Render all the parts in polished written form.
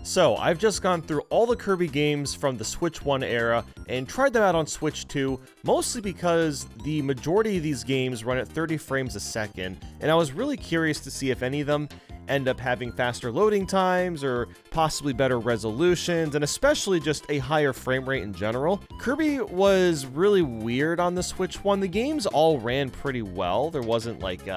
So, I've just gone through all the Kirby games from the Switch 1 era and tried them out on Switch 2, mostly because the majority of these games run at 30 frames a second, and I was really curious to see if any of them end up having faster loading times or possibly better resolutions, and especially just a higher frame rate in general. Kirby was really weird on the Switch 1. The games all ran pretty well. There wasn't like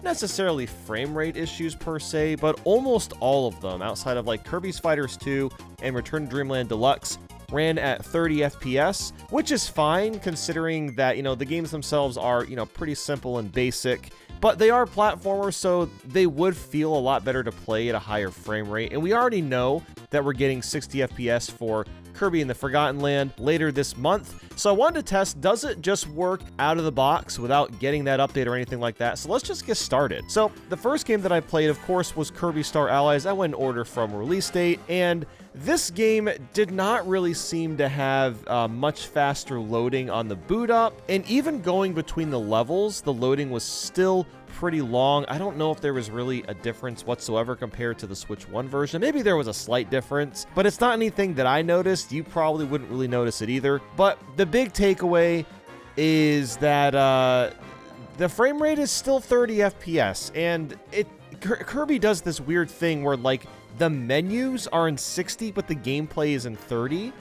necessarily frame rate issues per se, but almost all of them, outside of like Kirby Fighters 2 and Return to Dreamland Deluxe, ran at 30 FPS, which is fine considering that, the games themselves are, pretty simple and basic, but they are platformers, so they would feel a lot better to play at a higher frame rate. And we already know that we're getting 60 FPS for Kirby in the Forgotten Land later this month. So I wanted to test, does it just work out of the box without getting that update or anything like that? So let's just get started. So the first game that I played, of course, was Kirby Star Allies. I went in order from release date, and this game did not really seem to have much faster loading on the boot up, and even going between the levels, the loading was still pretty long. I don't know if there was really a difference whatsoever compared to the Switch 1 version. Maybe there was a slight difference, but it's not anything that I noticed. You probably wouldn't really notice it either. But the big takeaway is that the frame rate is still 30 FPS, and Kirby does this weird thing where like the menus are in 60, but the gameplay is in 30.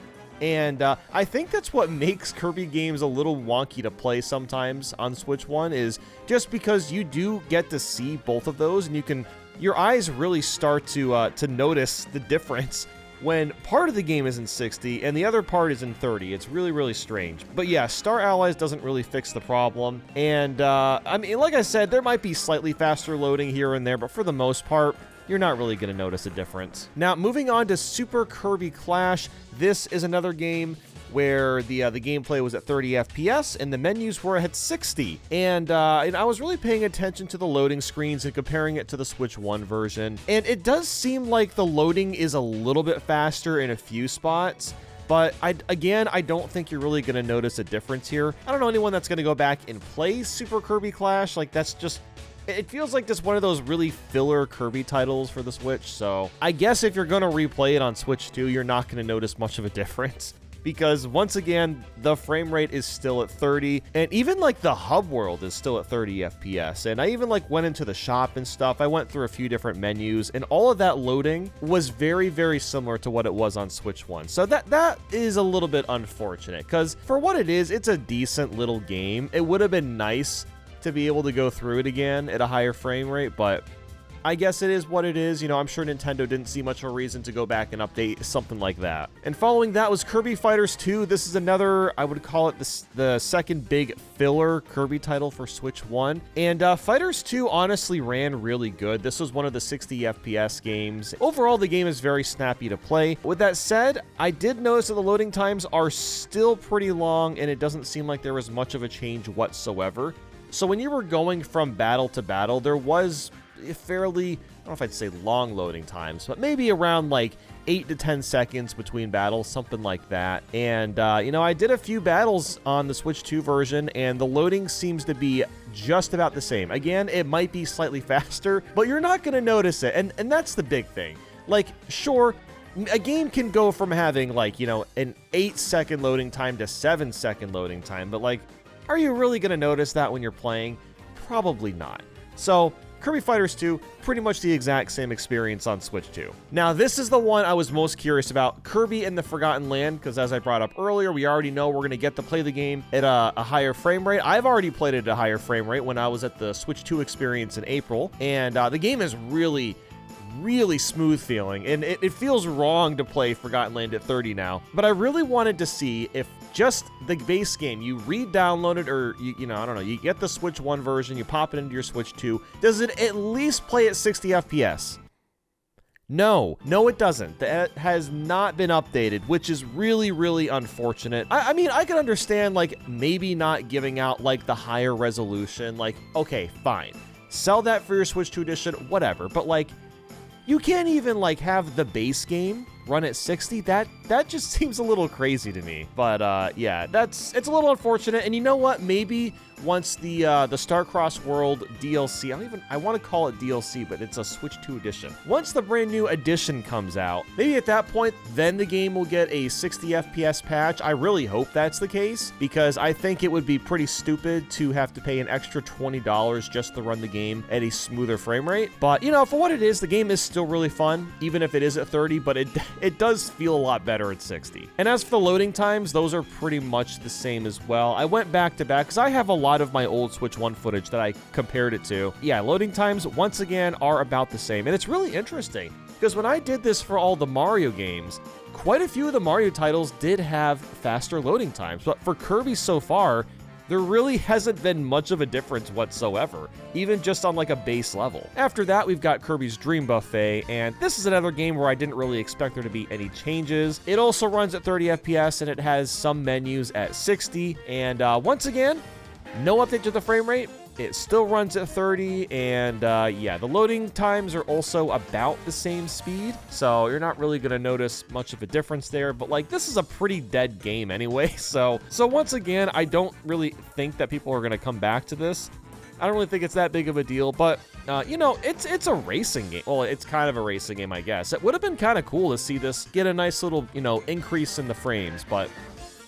And I think that's what makes Kirby games a little wonky to play sometimes on Switch 1, is just because you do get to see both of those, and your eyes really start to notice the difference when part of the game is in 60 and the other part is in 30. It's really, really strange. But yeah, Star Allies doesn't really fix the problem. And I mean, like I said, there might be slightly faster loading here and there, but for the most part, you're not really going to notice a difference. Now, moving on to Super Kirby Clash. This is another game where the gameplay was at 30 FPS and the menus were at 60. And I was really paying attention to the loading screens and comparing it to the Switch 1 version. And it does seem like the loading is a little bit faster in a few spots. But I don't think you're really going to notice a difference here. I don't know anyone that's going to go back and play Super Kirby Clash. Like, that's just... It feels like just one of those really filler Kirby titles for the Switch, so I guess if you're going to replay it on Switch 2, you're not going to notice much of a difference. Because, once again, the frame rate is still at 30, and even, like, the hub world is still at 30 FPS. And I even, like, went into the shop and stuff. I went through a few different menus, and all of that loading was very, very similar to what it was on Switch 1. So that is a little bit unfortunate, because for what it is, it's a decent little game. It would have been nice to be able to go through it again at a higher frame rate, but I guess it is what it is. I'm sure Nintendo didn't see much of a reason to go back and update something like that. And following that was Kirby Fighters 2. This is another, I would call it the second big filler Kirby title for Switch 1. And Fighters 2 honestly ran really good. This was one of the 60 FPS games. Overall, the game is very snappy to play. With that said, I did notice that the loading times are still pretty long, and it doesn't seem like there was much of a change whatsoever. So when you were going from battle to battle, there was a fairly, I don't know if I'd say long loading times, but maybe around like 8 to 10 seconds between battles, something like that. And, I did a few battles on the Switch 2 version, and the loading seems to be just about the same. Again, it might be slightly faster, but you're not going to notice it. And that's the big thing. Like, sure, a game can go from having like, an 8-second loading time to 7-second loading time, but like, are you really going to notice that when you're playing? Probably not. So, Kirby Fighters 2, pretty much the exact same experience on Switch 2. Now, this is the one I was most curious about, Kirby in the Forgotten Land, because as I brought up earlier, we already know we're going to get to play the game at a higher frame rate. I've already played it at a higher frame rate when I was at the Switch 2 experience in April, and the game is really smooth feeling, and it feels wrong to play Forgotten Land at 30 now, but I really wanted to see if just the base game, you re-download it, or I don't know, you get the Switch 1 version, you pop it into your Switch 2, does it at least play at 60 FPS? No, it doesn't. That has not been updated, which is really, really unfortunate. I mean, I can understand, like, maybe not giving out, like, the higher resolution, like, okay, fine. Sell that for your Switch 2 edition, whatever, but, like, you can't even, like, have the base game run at 60. That just seems a little crazy to me. But, yeah, it's a little unfortunate. And you know what? Maybe once the Starcross World DLC, I want to call it DLC, but it's a Switch 2 edition. Once the brand new edition comes out, maybe at that point, then the game will get a 60 FPS patch. I really hope that's the case, because I think it would be pretty stupid to have to pay an extra $20 just to run the game at a smoother frame rate. But, you know, for what it is, the game is still really fun, even if it is at 30, but it does feel a lot better at 60. And as for the loading times, those are pretty much the same as well. I went back to back because I have a lot of my old Switch 1 footage that I compared it to. Yeah, loading times, once again, are about the same. And it's really interesting because when I did this for all the Mario games, quite a few of the Mario titles did have faster loading times. But for Kirby so far, there really hasn't been much of a difference whatsoever, even just on like a base level. After that, we've got Kirby's Dream Buffet, and this is another game where I didn't really expect there to be any changes. It also runs at 30 FPS, and it has some menus at 60, and once again, no update to the frame rate. It still runs at 30, and yeah, the loading times are also about the same speed, so you're not really gonna notice much of a difference there, but like, this is a pretty dead game anyway, so once again, I don't really think that people are gonna come back to this. I don't really think it's that big of a deal, but you know, it's a racing game. Well, it's kind of a racing game, I guess. It would have been kind of cool to see this get a nice little, you know, increase in the frames, but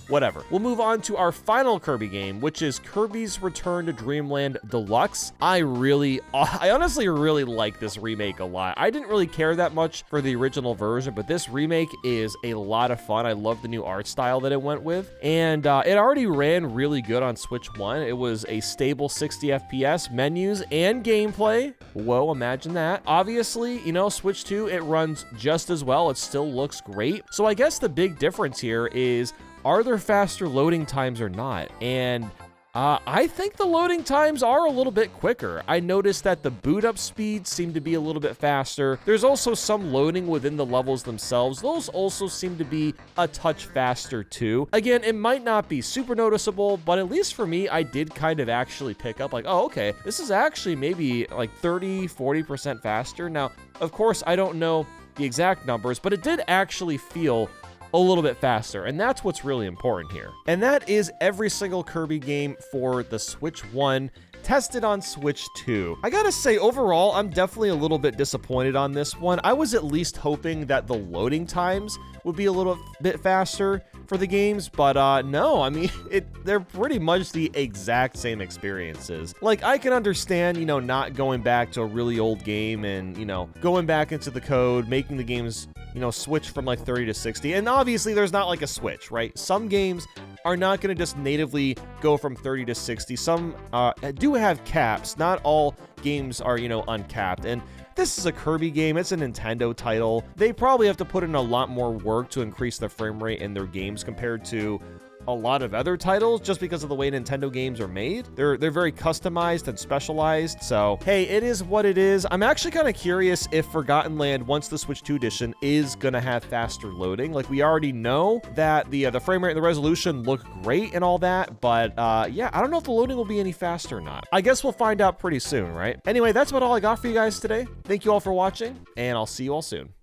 whatever. We'll move on to our final Kirby game, which is Kirby's Return to Dreamland Deluxe. I honestly really like this remake a lot. I didn't really care that much for the original version, but this remake is a lot of fun. I love the new art style that it went with, and it already ran really good on Switch 1. It was a stable 60 FPS, menus, and gameplay. Whoa, imagine that. Obviously, you know, Switch 2, it runs just as well. It still looks great. So I guess the big difference here is, are there faster loading times or not? And I think the loading times are a little bit quicker. I noticed that the boot up speeds seem to be a little bit faster. There's also some loading within the levels themselves. Those also seem to be a touch faster too. Again, it might not be super noticeable, but at least for me, I did kind of actually pick up like, oh, okay, this is actually maybe like 30-40% faster. Now, of course, I don't know the exact numbers, but it did actually feel a little bit faster, and that's what's really important here. And that is every single Kirby game for the Switch 1 tested on Switch 2. I gotta say, overall, I'm definitely a little bit disappointed on this one. I was at least hoping that the loading times would be a little bit faster for the games, but no, I mean, they're pretty much the exact same experiences. Like, I can understand, you know, not going back to a really old game and, you know, going back into the code, making the games, you know, switch from like 30 to 60. And obviously there's not like a switch, right? Some games are not going to just natively go from 30 to 60. Some do have caps. Not all games are, you know, uncapped. And this is a Kirby game. It's a Nintendo title. They probably have to put in a lot more work to increase the frame rate in their games compared to a lot of other titles, just because of the way Nintendo games are made. They're very customized and specialized, so hey, it is what it is. I'm actually kind of curious if Forgotten Land, once the Switch 2 edition, is gonna have faster loading. Like, we already know that the frame rate and the resolution look great and all that, but yeah, I don't know if the loading will be any faster or not. I guess we'll find out pretty soon, right? Anyway, that's about all I got for you guys today. Thank you all for watching, and I'll see you all soon.